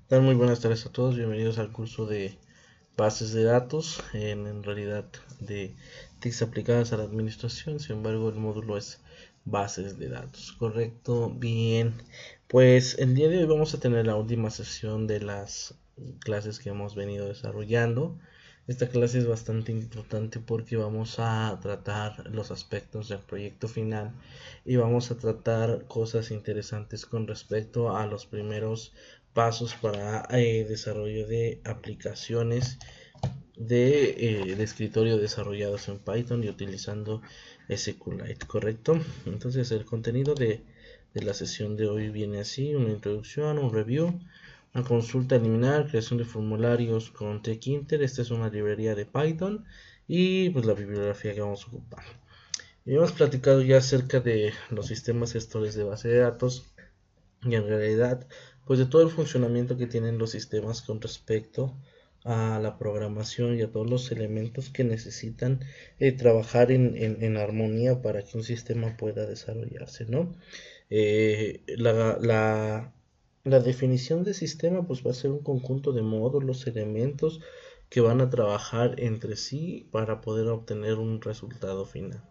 Muy buenas tardes a todos, bienvenidos al curso de bases de datos, en realidad de TICs aplicadas a la administración. Sin embargo el módulo es bases de datos, correcto. Bien, pues el día de hoy vamos a tener la última sesión de las clases que hemos venido desarrollando. Esta clase es bastante importante porque vamos a tratar los aspectos del proyecto final y vamos a tratar cosas interesantes con respecto a los primeros pasos para desarrollo de aplicaciones de escritorio desarrollados en Python y utilizando SQLite, ¿correcto? Entonces el contenido de la sesión de hoy viene así: una introducción, un review, una consulta eliminar, creación de formularios con Tkinter. Esta es una librería de Python y pues la bibliografía que vamos a ocupar. Y hemos platicado ya acerca de los sistemas gestores de base de datos y en realidad pues de todo el funcionamiento que tienen los sistemas con respecto a la programación y a todos los elementos que necesitan trabajar en armonía para que un sistema pueda desarrollarse, ¿no? Eh, la, la, la definición de sistema pues va a ser un conjunto de módulos, elementos que van a trabajar entre sí para poder obtener un resultado final.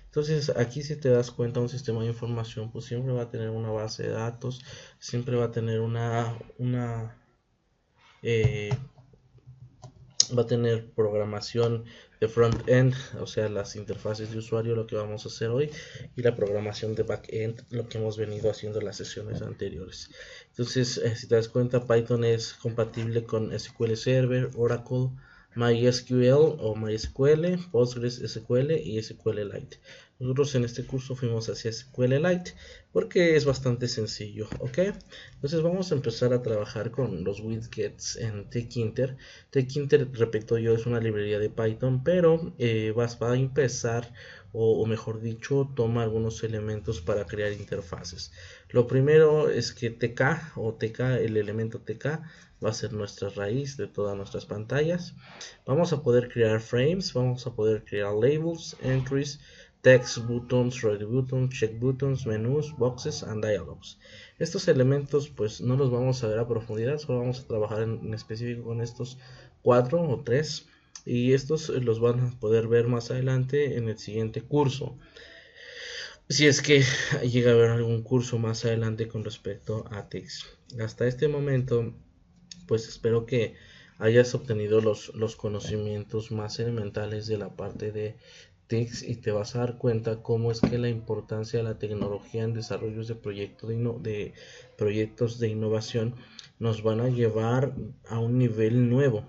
Entonces, aquí si te das cuenta, un sistema de información pues siempre va a tener una base de datos, siempre va a tener eh, va a tener programación de front-end, o sea, las interfaces de usuario, lo que vamos a hacer hoy, y la programación de back-end, lo que hemos venido haciendo en las sesiones anteriores. Entonces, si te das cuenta, Python es compatible con SQL Server, Oracle, MySQL o MySQL, PostgreSQL y SQLite. Nosotros en este curso fuimos hacia SQLite porque es bastante sencillo, ¿ok? Entonces vamos a empezar a trabajar con los widgets en Tkinter. Tkinter, repito yo, es una librería de Python, pero va a empezar, o mejor dicho, toma algunos elementos para crear interfaces. Lo primero es que TK o TK, el elemento TK, va a ser nuestra raíz de todas nuestras pantallas. Vamos a poder crear frames, vamos a poder crear labels, entries, text buttons, ready buttons, check buttons, menús, boxes and dialogs. Estos elementos pues no los vamos a ver a profundidad, solo vamos a trabajar en específico con estos 4 o 3 y estos los van a poder ver más adelante en el siguiente curso. Si es que llega a haber algún curso más adelante con respecto a TICS. Hasta este momento pues espero que hayas obtenido los conocimientos más elementales de la parte de TICS y te vas a dar cuenta cómo es que la importancia de la tecnología en desarrollos de proyectos de innovación nos van a llevar a un nivel nuevo.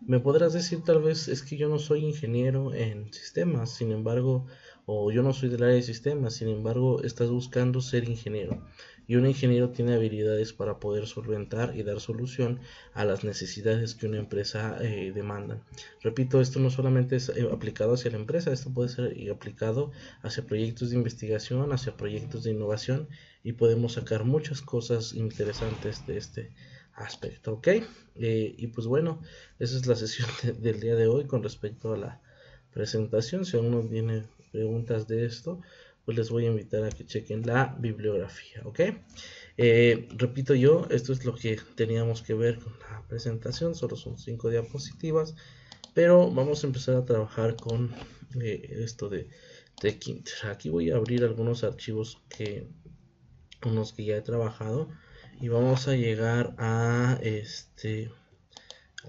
Me podrás decir tal vez es que yo no soy ingeniero en sistemas, sin embargo, o yo no soy del área de sistemas, sin embargo, estás buscando ser ingeniero. Y un ingeniero tiene habilidades para poder solventar y dar solución a las necesidades que una empresa demanda. Repito, esto no solamente es aplicado hacia la empresa, esto puede ser aplicado hacia proyectos de investigación, hacia proyectos de innovación y podemos sacar muchas cosas interesantes de este aspecto, ¿ok? Y pues bueno, esa es la sesión del día de hoy con respecto a la presentación. Si alguno tiene preguntas de esto, pues les voy a invitar a que chequen la bibliografía, ¿ok? Repito yo, esto es lo que teníamos que ver con la presentación, solo son 5 diapositivas, pero vamos a empezar a trabajar con esto de Tkinter. Aquí voy a abrir algunos archivos con los que ya he trabajado y vamos a llegar a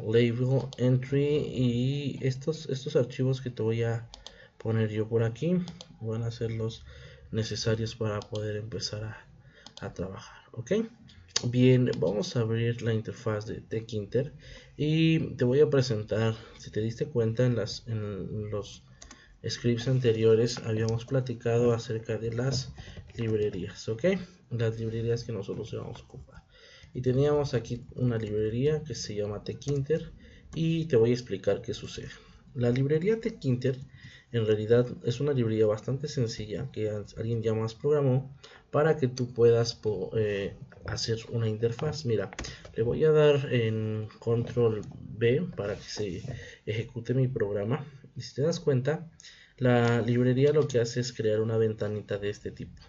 label entry y estos archivos que te voy a poner yo por aquí van a ser los necesarios para poder empezar a trabajar, ok. Bien, vamos a abrir la interfaz de Tkinter y te voy a presentar. Si te diste cuenta en los scripts anteriores habíamos platicado acerca de las librerías, ok, las librerías que nosotros vamos a ocupar. Y teníamos aquí una librería que se llama Tkinter y te voy a explicar qué sucede. La librería Tkinter en realidad es una librería bastante sencilla que alguien ya más programó para que tú puedas hacer una interfaz. Mira, le voy a dar en control B para que se ejecute mi programa y si te das cuenta, la librería lo que hace es crear una ventanita de este tipo.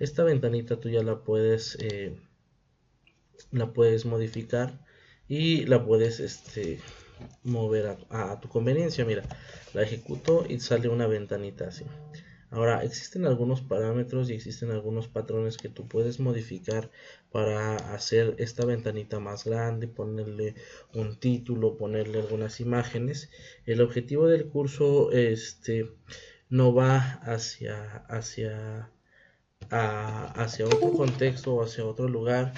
Esta ventanita tú ya la puedes la puedes modificar y la puedes mover a tu conveniencia. Mira, la ejecuto y sale una ventanita así. Ahora, existen algunos parámetros y existen algunos patrones que tú puedes modificar para hacer esta ventanita más grande, ponerle un título, ponerle algunas imágenes. El objetivo del curso no va hacia otro contexto o hacia otro lugar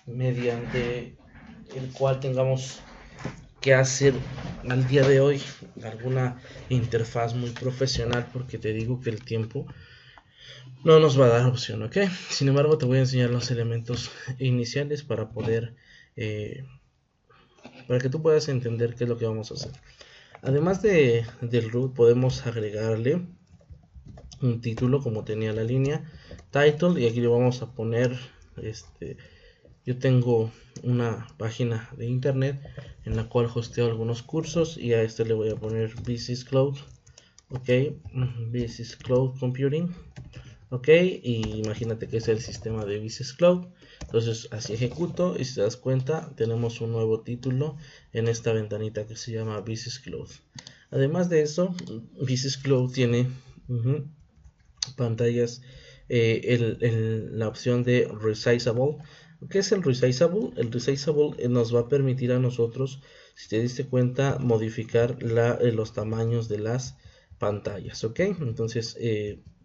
mediante el cual tengamos que hacer al día de hoy alguna interfaz muy profesional, porque te digo que el tiempo no nos va a dar opción, ¿ok? Sin embargo, te voy a enseñar los elementos iniciales para poder para que tú puedas entender qué es lo que vamos a hacer. Además del root, podemos agregarle un título como tenía la línea title, y aquí le vamos a poner yo tengo una página de internet en la cual hosteo algunos cursos, y a este le voy a poner Business Cloud, ok, Business Cloud Computing, ok, y imagínate que es el sistema de Business Cloud. Entonces así ejecuto y si te das cuenta tenemos un nuevo título en esta ventanita que se llama Business Cloud. Además de eso, Business Cloud tiene pantallas, la opción de Resizable. ¿Qué es el Resizable? El Resizable nos va a permitir a nosotros, si te diste cuenta, modificar los tamaños de las pantallas, ¿ok? Entonces,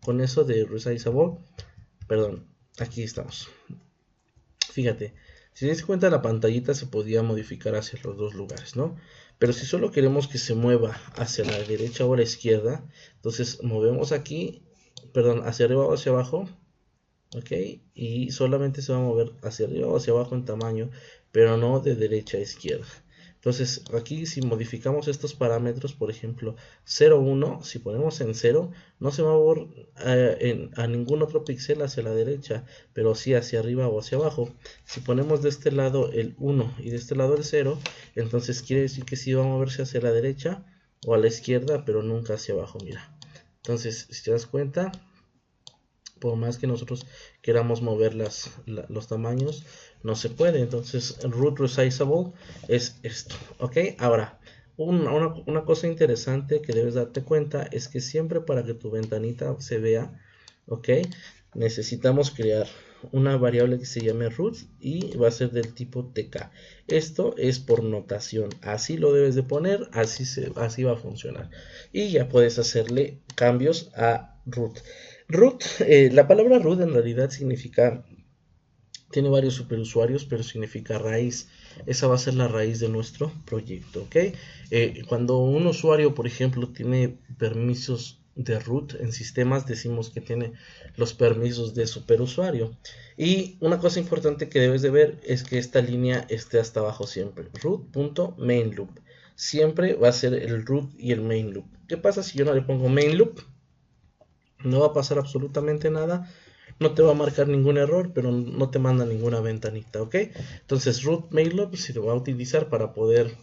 con eso de Resizable, perdón, aquí estamos. Fíjate, si te diste cuenta, la pantallita se podía modificar hacia los dos lugares, ¿no? Pero si solo queremos que se mueva hacia la derecha o la izquierda, entonces movemos aquí, perdón, hacia arriba o hacia abajo, ok, y solamente se va a mover hacia arriba o hacia abajo en tamaño, pero no de derecha a izquierda. Entonces aquí si modificamos estos parámetros, por ejemplo 0,1, si ponemos en 0, no se va a mover a ningún otro píxel hacia la derecha, pero sí hacia arriba o hacia abajo. Si ponemos de este lado el 1 y de este lado el 0, entonces quiere decir que sí va a moverse hacia la derecha o a la izquierda, pero nunca hacia abajo, mira. Entonces, si te das cuenta, por más que nosotros queramos mover los tamaños, no se puede. Entonces root resizable es esto, ok. Ahora, una cosa interesante que debes darte cuenta es que siempre para que tu ventanita se vea, ok, necesitamos crear una variable que se llame root y va a ser del tipo tk. Esto es por notación, así lo debes de poner, así va a funcionar, y ya puedes hacerle cambios a root. Root, la palabra root en realidad significa, tiene varios superusuarios, pero significa raíz. Esa va a ser la raíz de nuestro proyecto, ¿ok? Cuando un usuario, por ejemplo, tiene permisos de root en sistemas, decimos que tiene los permisos de superusuario. Y una cosa importante que debes de ver es que esta línea esté hasta abajo siempre. Root.mainLoop. Siempre va a ser el root y el main loop. ¿Qué pasa si yo no le pongo main loop? No va a pasar absolutamente nada, no te va a marcar ningún error, pero no te manda ninguna ventanita, ¿ok? Entonces root mainloop se lo va a utilizar para poder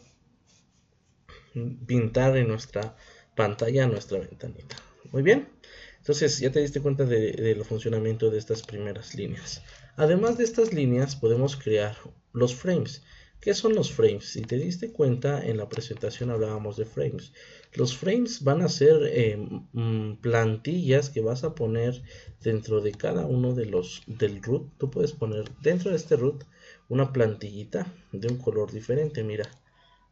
pintar en nuestra pantalla nuestra ventanita. Muy bien, entonces ya te diste cuenta del funcionamiento de estas primeras líneas. Además de estas líneas podemos crear los frames. ¿Qué son los frames? Si te diste cuenta, en la presentación hablábamos de frames. Los frames van a ser plantillas que vas a poner dentro de cada uno del root. Tú puedes poner dentro de este root una plantillita de un color diferente, mira.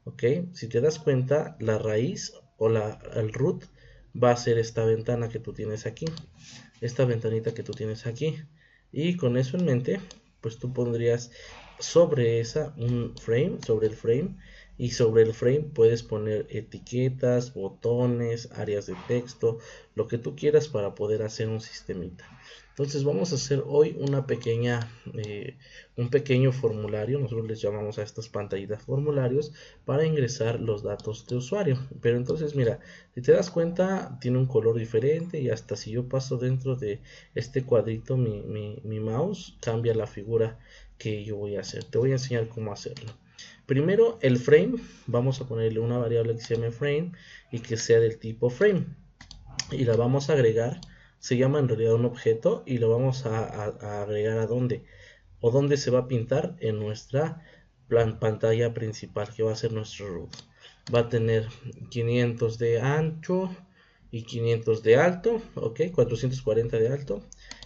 Ok, si te das cuenta, la raíz o el root va a ser esta ventana que tú tienes aquí, esta ventanita que tú tienes aquí, y con eso en mente, pues tú pondrías sobre esa un frame, sobre el frame, y sobre el frame puedes poner etiquetas, botones, áreas de texto, lo que tú quieras para poder hacer un sistemita. Entonces vamos a hacer hoy un pequeño formulario. Nosotros les llamamos a estas pantallitas formularios para ingresar los datos de usuario. Pero entonces mira, si te das cuenta tiene un color diferente, y hasta si yo paso dentro de este cuadrito mi mouse cambia la figura que yo voy a hacer. Te voy a enseñar cómo hacerlo. Primero el frame, vamos a ponerle una variable que se llame frame y que sea del tipo frame, y la vamos a agregar. Se llama en realidad un objeto y lo vamos a agregar ¿a dónde? o dónde se va a pintar en nuestra pantalla principal, que va a ser nuestro root. Va a tener 500 de ancho y 500 de alto, ok, 440 de alto.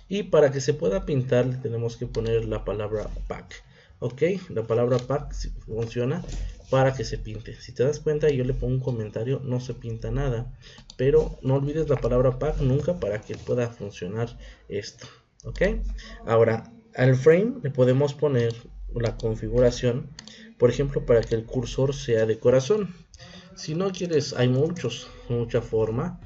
Y para que se pueda pintar le tenemos que poner la palabra pack, ok, la palabra pack funciona para que se pinte. Si te das cuenta, yo le pongo un comentario, no se pinta nada, pero no olvides la palabra pack nunca para que pueda funcionar esto, ok. Ahora al frame le podemos poner la configuración, por ejemplo, para que el cursor sea de corazón. Si no quieres, hay mucha forma,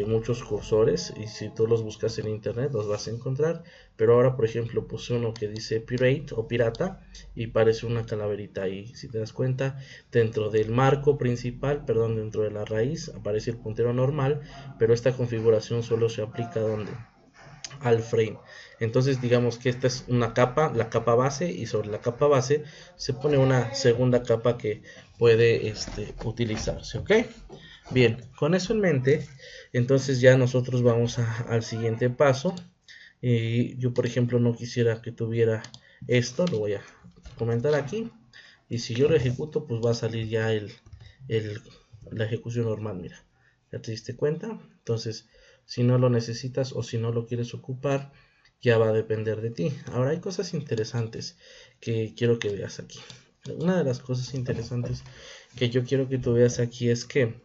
muchos cursores, y si tú los buscas en internet los vas a encontrar. Pero ahora, por ejemplo, puse uno que dice pirate o pirata y parece una calaverita ahí. Si te das cuenta, dentro del marco principal, perdón, dentro de la raíz aparece el puntero normal, pero esta configuración solo se aplica donde al frame. Entonces digamos que esta es una capa, la capa base, y sobre la capa base se pone una segunda capa que puede utilizarse, ok. Bien, con eso en mente, entonces ya nosotros vamos al siguiente paso. Y yo, por ejemplo, no quisiera que tuviera esto, lo voy a comentar aquí, y si yo lo ejecuto, pues va a salir ya el, la ejecución normal. Mira, ya te diste cuenta. Entonces, si no lo necesitas o si no lo quieres ocupar, ya va a depender de ti. Ahora hay cosas interesantes que quiero que veas aquí. Una de las cosas interesantes que yo quiero que tú veas aquí es que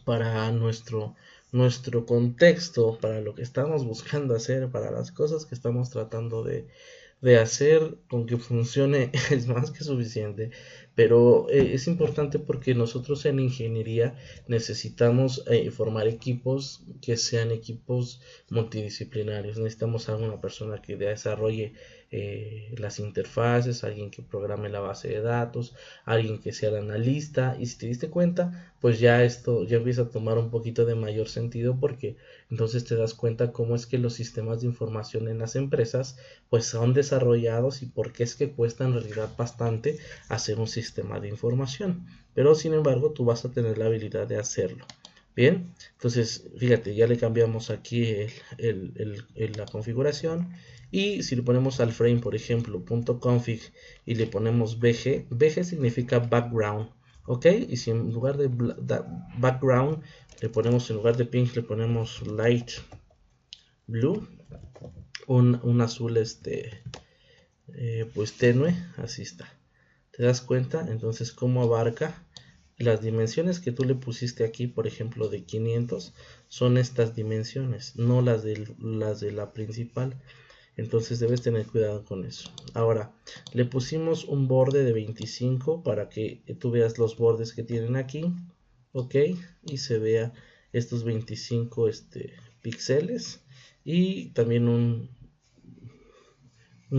para nuestro contexto, para lo que estamos buscando hacer, para las cosas que estamos tratando de hacer, con que funcione es más que suficiente. Pero es importante porque nosotros en ingeniería necesitamos formar equipos que sean equipos multidisciplinarios. Necesitamos a una persona que desarrolle las interfaces, alguien que programe la base de datos, alguien que sea el analista. Y si te diste cuenta, pues ya esto ya empieza a tomar un poquito de mayor sentido, porque entonces te das cuenta cómo es que los sistemas de información en las empresas pues son desarrollados y por qué es que cuesta en realidad bastante hacer un sistema de información, pero sin embargo tú vas a tener la habilidad de hacerlo. Bien, entonces fíjate, ya le cambiamos aquí la configuración, y si le ponemos al frame, por ejemplo, .config, y le ponemos bg significa background, ok, y si en lugar de background le ponemos, en lugar de pink le ponemos light blue, un azul pues tenue, así está. ¿Te das cuenta? Entonces, cómo abarca las dimensiones que tú le pusiste aquí, por ejemplo, de 500, son estas dimensiones, no las de la principal. Entonces debes tener cuidado con eso. Ahora, le pusimos un borde de 25 para que tú veas los bordes que tienen aquí, ok, y se vea estos 25 píxeles, y también un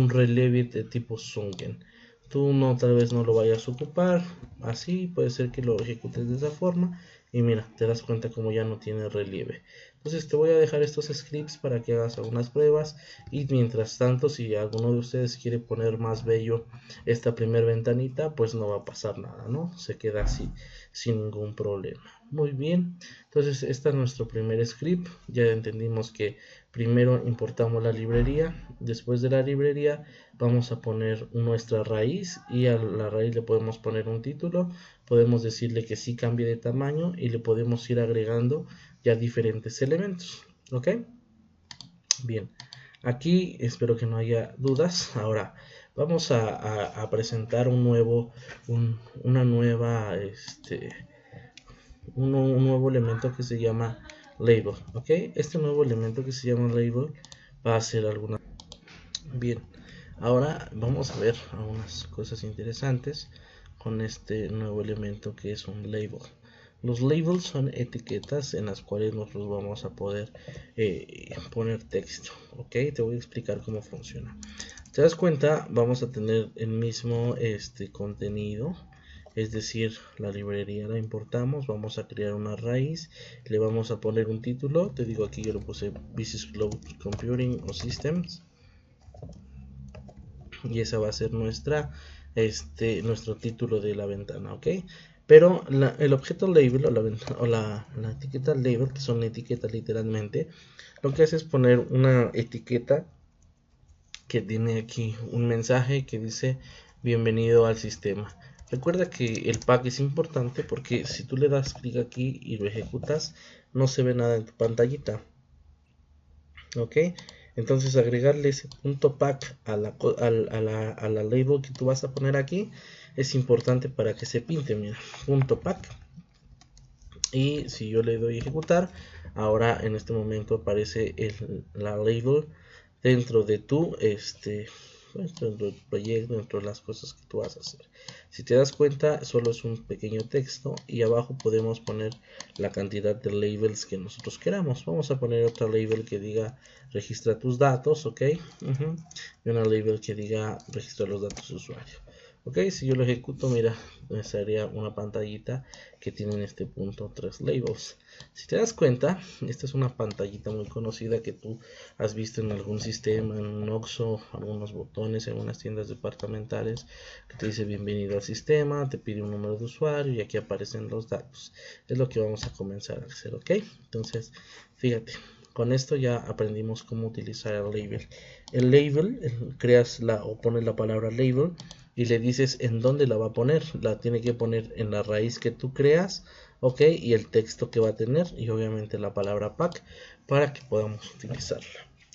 relieve de tipo Sunken. Tú no, tal vez no lo vayas a ocupar así, puede ser que lo ejecutes de esa forma, y mira, te das cuenta como ya no tiene relieve. Entonces te voy a dejar estos scripts para que hagas algunas pruebas, y mientras tanto, si alguno de ustedes quiere poner más bello esta primera ventanita, pues no va a pasar nada, ¿no? Se queda así sin ningún problema. Muy bien, entonces este es nuestro primer script. Ya entendimos que primero importamos la librería, después de la librería vamos a poner nuestra raíz, y a la raíz le podemos poner un título, podemos decirle que sí cambie de tamaño, y le podemos ir agregando ya diferentes elementos, ok. Bien, aquí espero que no haya dudas. Ahora vamos a presentar un nuevo un nuevo elemento que se llama label, ok. Este nuevo elemento que se llama label va a hacer alguna. Bien, ahora vamos a ver algunas cosas interesantes con este nuevo elemento que es un label. Los labels son etiquetas en las cuales nosotros vamos a poder poner texto, ok. Te voy a explicar cómo funciona. ¿Te das cuenta? Vamos a tener el mismo contenido, es decir, la librería la importamos, vamos a crear una raíz, le vamos a poner un título. Te digo, aquí yo lo puse Business Cloud Computing o Systems, y esa va a ser nuestro título de la ventana, ok. Pero el objeto label o la etiqueta label, que son etiquetas literalmente, lo que hace es poner una etiqueta que tiene aquí un mensaje que dice bienvenido al sistema. Recuerda que el pack es importante porque si tú le das clic aquí y lo ejecutas, no se ve nada en tu pantallita. Ok, entonces agregarle ese punto pack a la label que tú vas a poner aquí es importante para que se pinte. Mira, punto pack. Y si yo le doy ejecutar, ahora en este momento aparece la label dentro de tu dentro del proyecto, dentro de las cosas que tú vas a hacer. Si te das cuenta, solo es un pequeño texto y abajo podemos poner la cantidad de labels que nosotros queramos. Vamos a poner otra label que diga registra tus datos, ok, y una label que diga registra los datos de usuario. Ok, si yo lo ejecuto, mira, me saldría una pantallita que tiene en este punto 3 labels. Si te das cuenta, esta es una pantallita muy conocida que tú has visto en algún sistema, en un Oxxo, algunos botones en unas tiendas departamentales que te dice bienvenido al sistema, te pide un número de usuario y aquí aparecen los datos. Es lo que vamos a comenzar a hacer, ok. Entonces, fíjate, con esto ya aprendimos cómo utilizar el label. El label, o pones la palabra label y le dices en dónde la va a poner. La tiene que poner en la raíz que tú creas, ok, y el texto que va a tener y obviamente la palabra pack para que podamos utilizarla.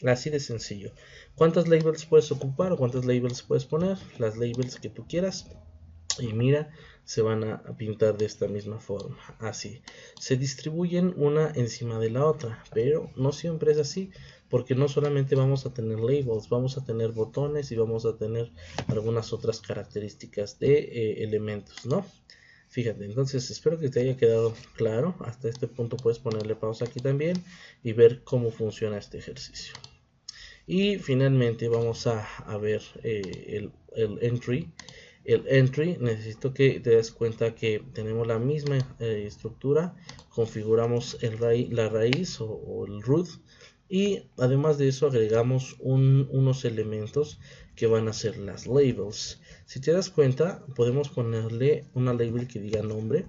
Así de sencillo. ¿Cuántas labels puedes ocupar o cuántas labels puedes poner? Las labels que tú quieras. Y mira, se van a pintar de esta misma forma, así. Se distribuyen una encima de la otra, pero no siempre es así, porque no solamente vamos a tener labels, vamos a tener botones y vamos a tener algunas otras características de elementos, ¿no? Fíjate, entonces espero que te haya quedado claro. Hasta este punto puedes ponerle pausa aquí también y ver cómo funciona este ejercicio. Y finalmente vamos a ver el entry. El entry, necesito que te des cuenta que tenemos la misma estructura, configuramos la raíz o el root y además de eso agregamos unos elementos que van a ser las labels. Si te das cuenta, podemos ponerle una label que diga nombre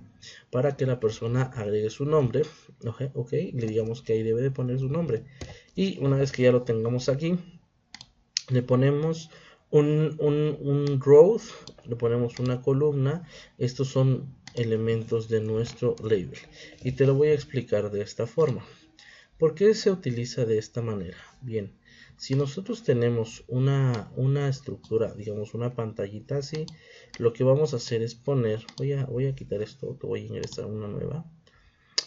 para que la persona agregue su nombre, ok, le digamos que ahí debe de poner su nombre. Y una vez que ya lo tengamos aquí, le ponemos un row, le ponemos una columna. Estos son elementos de nuestro label y te lo voy a explicar de esta forma. ¿Por qué se utiliza de esta manera? Bien, si nosotros tenemos una estructura, digamos una pantallita así, lo que vamos a hacer es poner, voy a quitar esto, te voy a ingresar una nueva.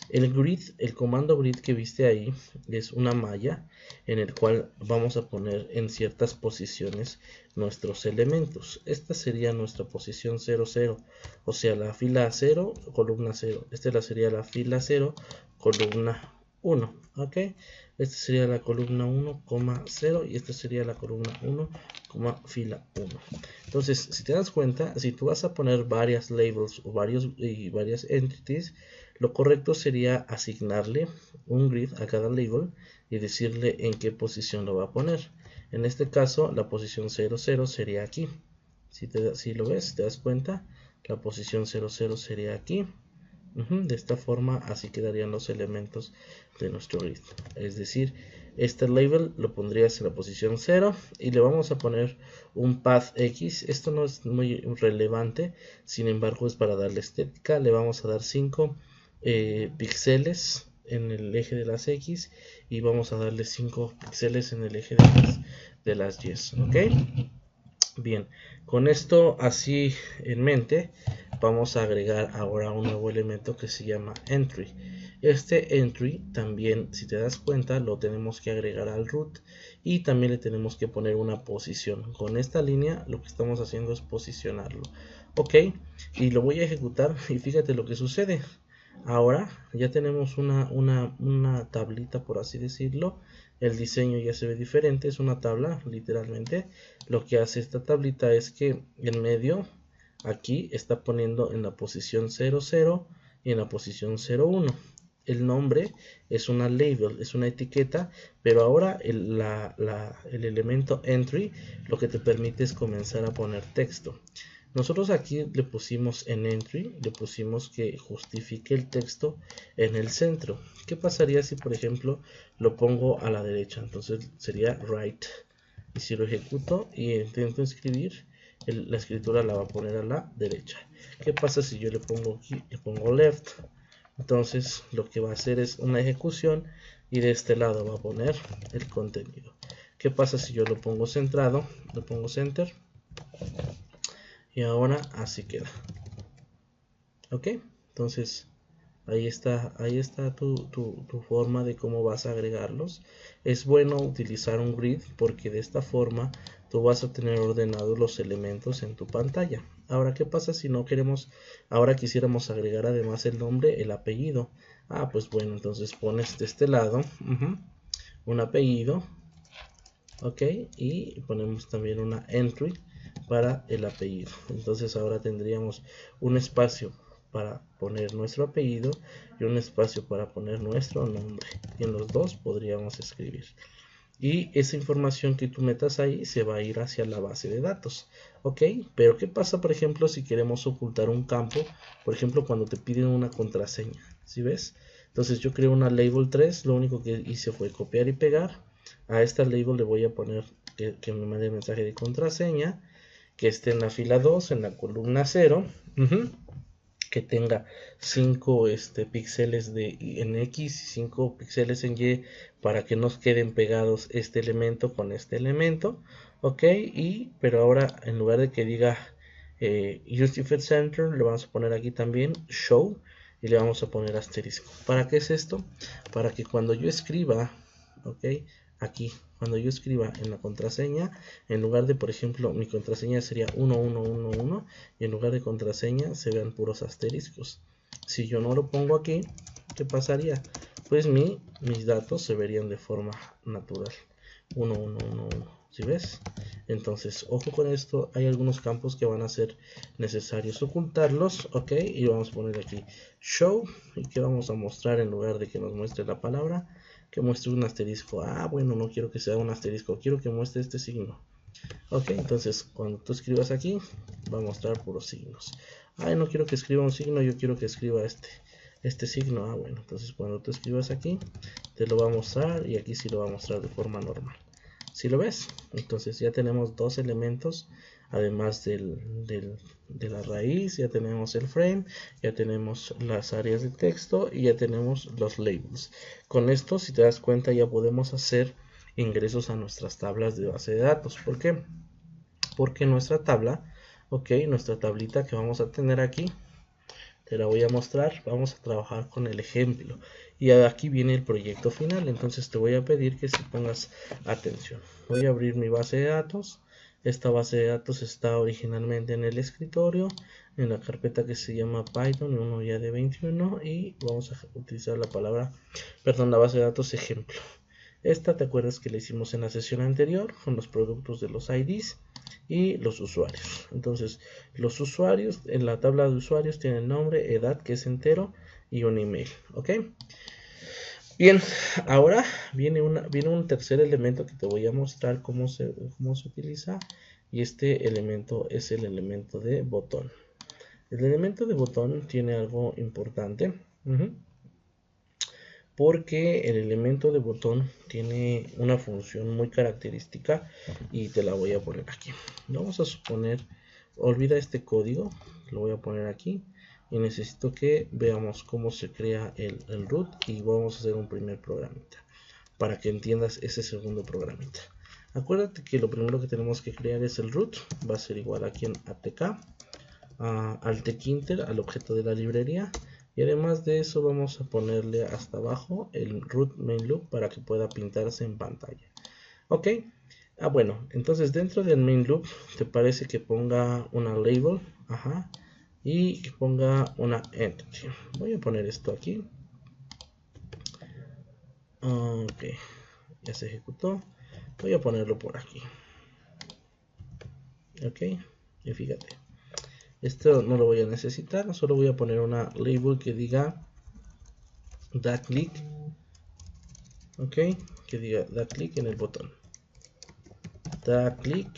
El grid, el comando grid que viste ahí es una malla en el cual vamos a poner en ciertas posiciones nuestros elementos. Esta sería nuestra posición 0, 0, o sea la fila 0, columna 0. Esta sería la fila 0, columna 1, ok. Esta sería la columna 1, 0 y esta sería la columna 1, fila 1. Entonces, si te das cuenta, si tú vas a poner varias labels o varias entities, lo correcto sería asignarle un grid a cada label y decirle en qué posición lo va a poner. En este caso, la posición 0, 0 sería aquí. Si lo ves, si te das cuenta, la posición 0, 0 sería aquí. De esta forma, así quedarían los elementos de nuestro grid. Es decir, este label lo pondrías en la posición 0 y le vamos a poner un path X. Esto no es muy relevante, sin embargo es para darle estética. Le vamos a dar 5 píxeles en el eje de las X y vamos a darle 5 píxeles en el eje de las Y. ¿Ok? Bien, con esto así en mente, vamos a agregar ahora un nuevo elemento que se llama entry. Este entry también, si te das cuenta, lo tenemos que agregar al root y también le tenemos que poner una posición. Con esta línea lo que estamos haciendo es posicionarlo. Ok, y lo voy a ejecutar y fíjate lo que sucede. Ahora ya tenemos una tablita, por así decirlo. El diseño ya se ve diferente, es una tabla literalmente. Lo que hace esta tablita es que en medio aquí está poniendo en la posición 0, 0 y en la posición 0, 1. El nombre es una label, es una etiqueta, pero ahora el elemento entry lo que te permite es comenzar a poner texto. Nosotros aquí le pusimos en entry, le pusimos que justifique el texto en el centro. ¿Qué pasaría si por ejemplo lo pongo a la derecha? Entonces sería right y si lo ejecuto y intento escribir, la escritura la va a poner a la derecha. ¿Qué pasa si yo le pongo aquí, le pongo left? Entonces lo que va a hacer es una ejecución y de este lado va a poner el contenido. ¿Qué pasa si yo lo pongo centrado? Le pongo center y ahora así queda. Ok, entonces ahí está tu forma de cómo vas a agregarlos. Es bueno utilizar un grid porque de esta forma tú vas a tener ordenados los elementos en tu pantalla. Ahora, ¿qué pasa si no queremos, ahora quisiéramos agregar además el nombre, el apellido? Pues bueno, entonces pones de este lado un apellido, ok, y ponemos también una entry para el apellido. Entonces ahora tendríamos un espacio para poner nuestro apellido y un espacio para poner nuestro nombre, y en los dos podríamos escribir, y esa información que tú metas ahí se va a ir hacia la base de datos. Ok, pero ¿qué pasa por ejemplo si queremos ocultar un campo? Por ejemplo cuando te piden una contraseña, ¿sí ves? Entonces yo creo una label 3, lo único que hice fue copiar y pegar. A esta label le voy a poner que me mande el mensaje de contraseña, que esté en la fila 2, en la columna 0, que tenga 5 píxeles en X y 5 píxeles en Y para que nos queden pegados este elemento con este elemento. Ok, pero ahora en lugar de que diga Justified Center, le vamos a poner aquí también Show y le vamos a poner asterisco. ¿Para qué es esto? Para que cuando yo escriba, ok, aquí, cuando yo escriba en la contraseña, en lugar de, por ejemplo, mi contraseña sería 1111 y en lugar de contraseña se vean puros asteriscos. Si yo no lo pongo aquí, ¿qué pasaría? Pues mis datos se verían de forma natural. 1111, ¿sí ves? Entonces, ojo con esto, hay algunos campos que van a ser necesarios ocultarlos, ok, y vamos a poner aquí show, y que vamos a mostrar en lugar de que nos muestre la palabra, que muestre un asterisco. Bueno, no quiero que sea un asterisco, quiero que muestre este signo. Ok, entonces cuando tú escribas aquí va a mostrar puros signos. No quiero que escriba un signo, yo quiero que escriba este signo. Bueno, entonces cuando tú escribas aquí te lo va a mostrar y aquí sí lo va a mostrar de forma normal. ¿Sí lo ves? Entonces ya tenemos dos elementos, además de la raíz, ya tenemos el frame, ya tenemos las áreas de texto y ya tenemos los labels. Con esto, si te das cuenta, ya podemos hacer ingresos a nuestras tablas de base de datos. ¿Por qué? Porque nuestra tabla, ok, nuestra tablita que vamos a tener aquí, te la voy a mostrar. Vamos a trabajar con el ejemplo y aquí viene el proyecto final. Entonces te voy a pedir que si pongas atención. Voy a abrir mi base de datos. Esta base de datos está originalmente en el escritorio, en la carpeta que se llama Python 1 ya de 21, y vamos a utilizar la base de datos ejemplo. Esta, ¿te acuerdas que la hicimos en la sesión anterior con los productos de los IDs y los usuarios? Entonces, los usuarios, en la tabla de usuarios tienen nombre, edad, que es entero, y un email, ¿ok? Bien, ahora viene un tercer elemento que te voy a mostrar cómo se utiliza, y este elemento es el elemento de botón. El elemento de botón tiene algo importante, porque el elemento de botón tiene una función muy característica y te la voy a poner aquí. Vamos a suponer, olvida este código, lo voy a poner aquí y necesito que veamos cómo se crea el root, y vamos a hacer un primer programita para que entiendas ese segundo programita. Acuérdate que lo primero que tenemos que crear es el root, va a ser igual aquí en atk, al tkinter, al objeto de la librería, y además de eso vamos a ponerle hasta abajo el root main loop para que pueda pintarse en pantalla. Ok, bueno, entonces dentro del main loop te parece que ponga una label, y que ponga una entity. Voy a poner esto aquí. Ok, ya se ejecutó. Voy a ponerlo por aquí. Ok, y fíjate, esto no lo voy a necesitar, solo voy a poner una label que diga da clic, ok, que diga da clic en el botón, da clic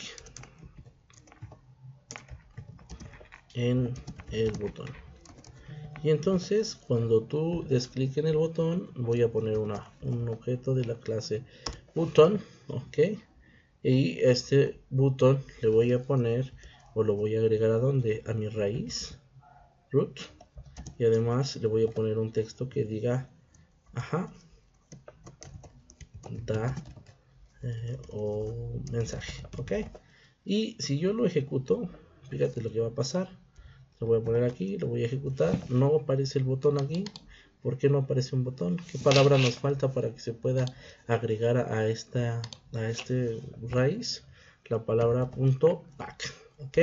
en el botón. Y entonces cuando tú des clic en el botón, voy a poner un objeto de la clase button, ok, Y este botón le voy a poner, o lo voy a agregar a donde, a mi raíz root, y además le voy a poner un texto que diga ajá, da o mensaje, ok. Y si yo lo ejecuto, fíjate lo que va a pasar. Lo voy a poner aquí, lo voy a ejecutar. No aparece el botón aquí. ¿Por qué no aparece un botón? ¿Qué palabra nos falta para que se pueda agregar a este raíz? La palabra .back, ok.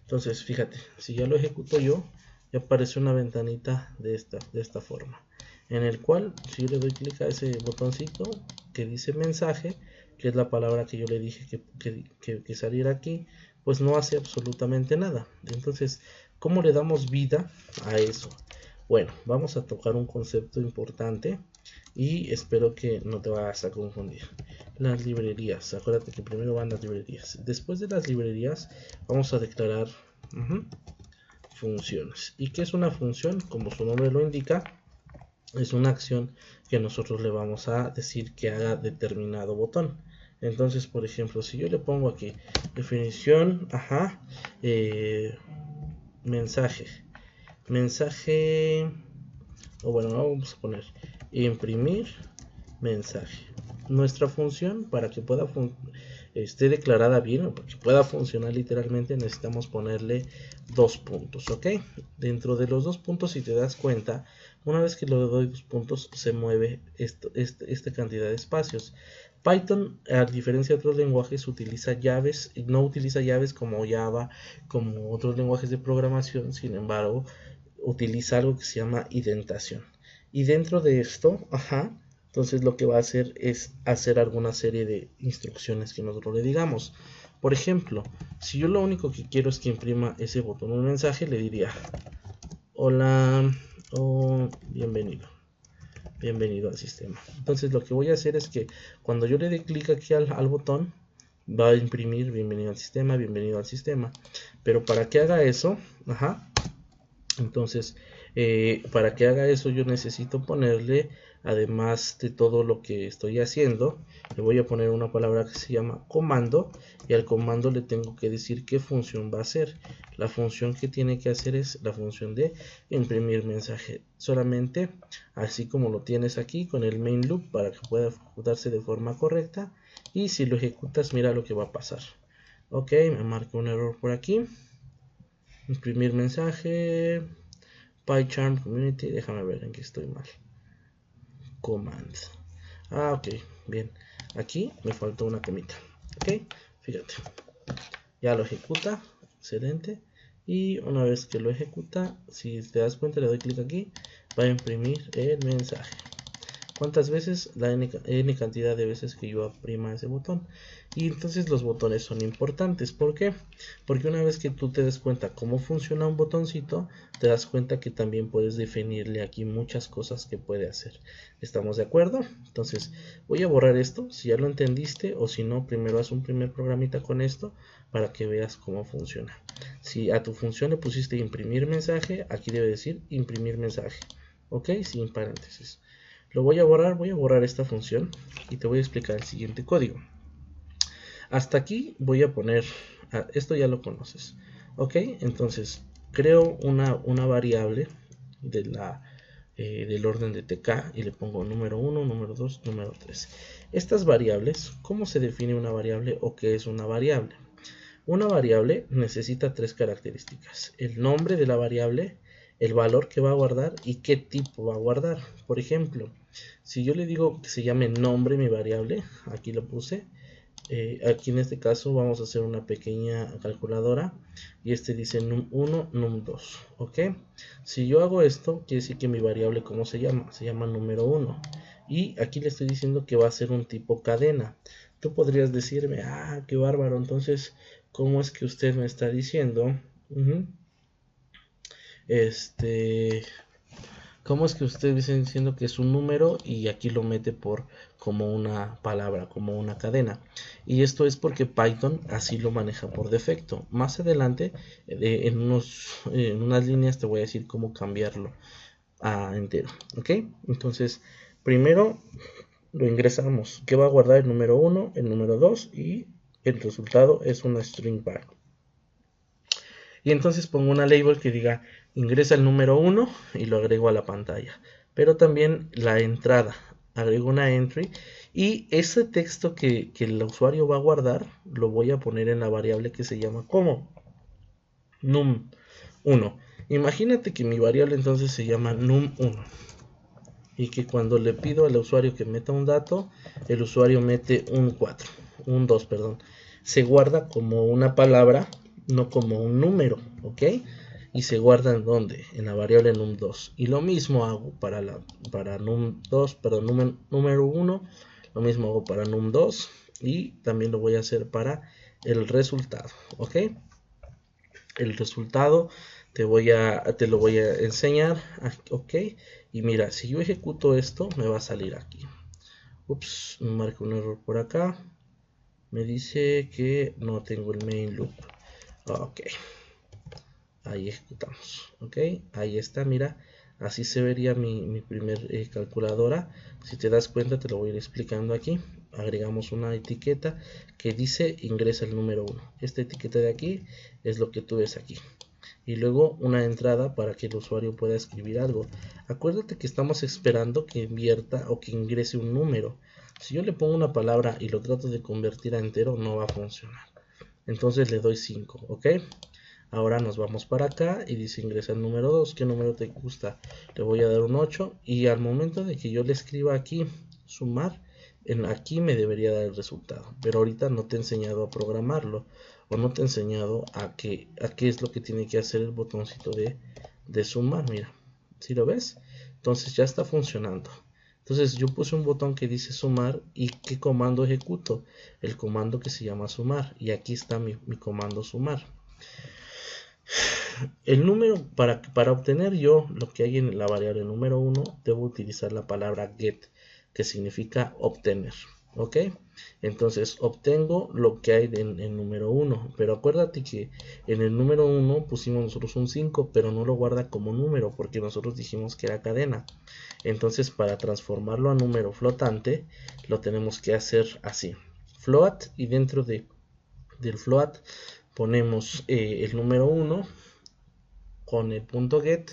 Entonces fíjate, si ya lo ejecuto yo, ya aparece una ventanita de esta forma, en el cual si yo le doy clic a ese botoncito que dice mensaje, que es la palabra que yo le dije que saliera aquí, pues no hace absolutamente nada. Entonces, ¿cómo le damos vida a eso? Bueno, vamos a tocar un concepto importante y espero que no te vayas a confundir. Las librerías, acuérdate que primero van las librerías. Después de las librerías vamos a declarar funciones. ¿Y qué es una función? Como su nombre lo indica, es una acción que nosotros le vamos a decir que haga determinado botón. Entonces, por ejemplo, si yo le pongo aquí definición, mensaje, o bueno, vamos a poner imprimir mensaje. Nuestra función, para que pueda esté declarada bien o para que pueda funcionar literalmente, necesitamos ponerle 2 puntos, ¿ok? Dentro de los 2 puntos, si te das cuenta, una vez que le doy 2 puntos, se mueve esta cantidad de espacios. Python, a diferencia de otros lenguajes, utiliza llaves, no utiliza llaves como Java, como otros lenguajes de programación. Sin embargo, utiliza algo que se llama indentación. Y dentro de esto, entonces lo que va a hacer es hacer alguna serie de instrucciones que nosotros le digamos. Por ejemplo, si yo lo único que quiero es que imprima ese botón un mensaje, le diría hola o bienvenido al sistema. Entonces lo que voy a hacer es que cuando yo le dé clic aquí al botón, va a imprimir bienvenido al sistema. Pero para que haga eso, entonces para que haga eso yo necesito ponerle, además de todo lo que estoy haciendo, le voy a poner una palabra que se llama comando, y al comando le tengo que decir qué función va a hacer. La función que tiene que hacer es la función de imprimir mensaje, solamente así como lo tienes aquí con el main loop, para que pueda ejecutarse de forma correcta. Y si lo ejecutas, mira lo que va a pasar. Ok, me marca un error por aquí. Imprimir mensaje, PyCharm Community, déjame ver en qué estoy mal. Command. Ok, bien. Aquí me faltó una comita. Ok, fíjate. Ya lo ejecuta, excelente. Y una vez que lo ejecuta, si te das cuenta, le doy clic aquí, va a imprimir el mensaje. ¿Cuántas veces? La n cantidad de veces que yo aprima ese botón. Y entonces los botones son importantes. ¿Por qué? Porque una vez que tú te des cuenta cómo funciona un botoncito, te das cuenta que también puedes definirle aquí muchas cosas que puede hacer. ¿Estamos de acuerdo? Entonces voy a borrar esto, si ya lo entendiste, o si no, primero haz un primer programita con esto para que veas cómo funciona. Si a tu función le pusiste imprimir mensaje, aquí debe decir imprimir mensaje. Ok, sin paréntesis. Lo voy a borrar esta función y te voy a explicar el siguiente código. Hasta aquí voy a poner, esto ya lo conoces, ok. Entonces creo una variable del orden de tk y le pongo número 1, número 2, número 3. Estas variables, ¿cómo se define una variable o qué es una variable? Una variable necesita 3 características: el nombre de la variable, el valor que va a guardar y qué tipo va a guardar. Por ejemplo, si yo le digo que se llame nombre mi variable, aquí lo puse, aquí en este caso vamos a hacer una pequeña calculadora y este dice num1, num2, ok. Si yo hago esto, quiere decir que mi variable, ¿cómo se llama? Se llama número 1, y aquí le estoy diciendo que va a ser un tipo cadena. Tú podrías decirme, qué bárbaro, entonces ¿cómo es que usted me está diciendo? ¿Cómo es que usted dice diciendo que es un número y aquí lo mete como una palabra, como una cadena? Y esto es porque Python así lo maneja por defecto. Más adelante, en unas líneas te voy a decir cómo cambiarlo a entero, ¿ok? Entonces, primero lo ingresamos. ¿Qué va a guardar? El número 1, el número 2 y el resultado es una string var. Y entonces pongo una label que diga ingresa el número 1 y lo agrego a la pantalla. Pero también la entrada, agrego una entry y ese texto que el usuario va a guardar lo voy a poner en la variable que se llama como num1. Imagínate que mi variable entonces se llama num1 y que cuando le pido al usuario que meta un dato, el usuario mete un 4, un 2, perdón. Se guarda como una palabra, no como un número, ¿ok? Y se guarda en donde? En la variable num2. Y lo mismo hago para num2, perdón, número 1, lo mismo hago para num2 y también lo voy a hacer para el resultado, ¿ok? El resultado te lo voy a enseñar, ok, y mira, si yo ejecuto esto me va a salir aquí. Ups, me marca un error por acá, me dice que no tengo el main loop. Ok, ahí ejecutamos, ok, ahí está, mira, así se vería mi primer calculadora. Si te das cuenta te lo voy a ir explicando aquí. Agregamos una etiqueta que dice ingresa el número 1. Esta etiqueta de aquí es lo que tú ves aquí, y luego una entrada para que el usuario pueda escribir algo. Acuérdate que estamos esperando que invierta o que ingrese un número. Si yo le pongo una palabra y lo trato de convertir a entero, no va a funcionar. Entonces le doy 5, ¿ok? Ahora nos vamos para acá y dice ingresa el número 2. ¿Qué número te gusta? Le voy a dar un 8 y al momento de que yo le escriba aquí sumar, aquí me debería dar el resultado. Pero ahorita no te he enseñado a programarlo o no te he enseñado a qué es lo que tiene que hacer el botoncito de sumar. Mira, ¿sí lo ves? Entonces ya está funcionando. Entonces yo puse un botón que dice sumar y ¿qué comando ejecuto? El comando que se llama sumar y aquí está mi comando sumar. El número, para obtener yo lo que hay en la variable número 1, debo utilizar la palabra get, que significa obtener, ¿ok? Entonces obtengo lo que hay en el número 1, pero acuérdate que en el número 1 pusimos nosotros un 5, pero no lo guarda como número, porque nosotros dijimos que era cadena. Entonces para transformarlo a número flotante, lo tenemos que hacer así, float, y dentro del float ponemos el número 1 con el punto get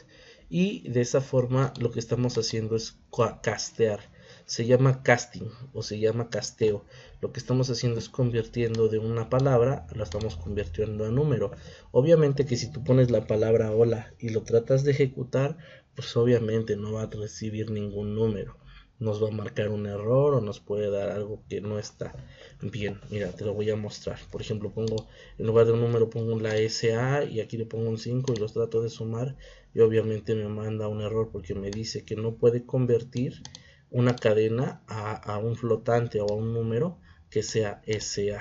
y de esa forma lo que estamos haciendo es castear. Se llama casting o se llama casteo. Lo que estamos haciendo es convirtiendo de una palabra, la estamos convirtiendo a número. Obviamente que si tú pones la palabra hola y lo tratas de ejecutar, pues obviamente no va a recibir ningún número. Nos va a marcar un error o nos puede dar algo que no está bien. Mira, te lo voy a mostrar. Por ejemplo, pongo en lugar de un número pongo la SA y aquí le pongo un 5 y los trato de sumar y obviamente me manda un error porque me dice que no puede convertir una cadena a un flotante o a un número que sea SA.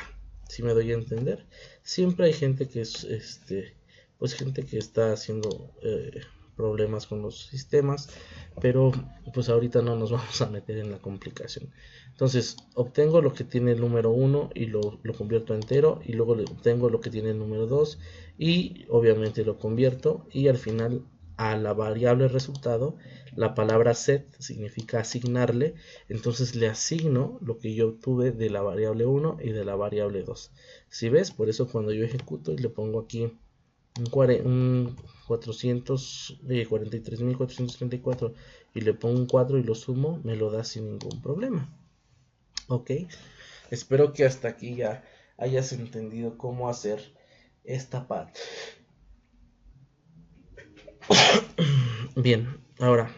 ¿Sí me doy a entender? Siempre hay gente que es pues gente que está haciendo problemas con los sistemas, pero pues ahorita no nos vamos a meter en la complicación. Entonces obtengo lo que tiene el número 1 y lo convierto a entero, y luego obtengo lo que tiene el número 2 y obviamente lo convierto, y al final a la variable resultado la palabra set significa asignarle, entonces le asigno lo que yo obtuve de la variable 1 y de la variable 2. Si ves, por eso cuando yo ejecuto y le pongo aquí un 43.434 y le pongo un 4 y lo sumo, me lo da sin ningún problema. Ok, espero que hasta aquí ya hayas entendido cómo hacer esta parte. Bien, ahora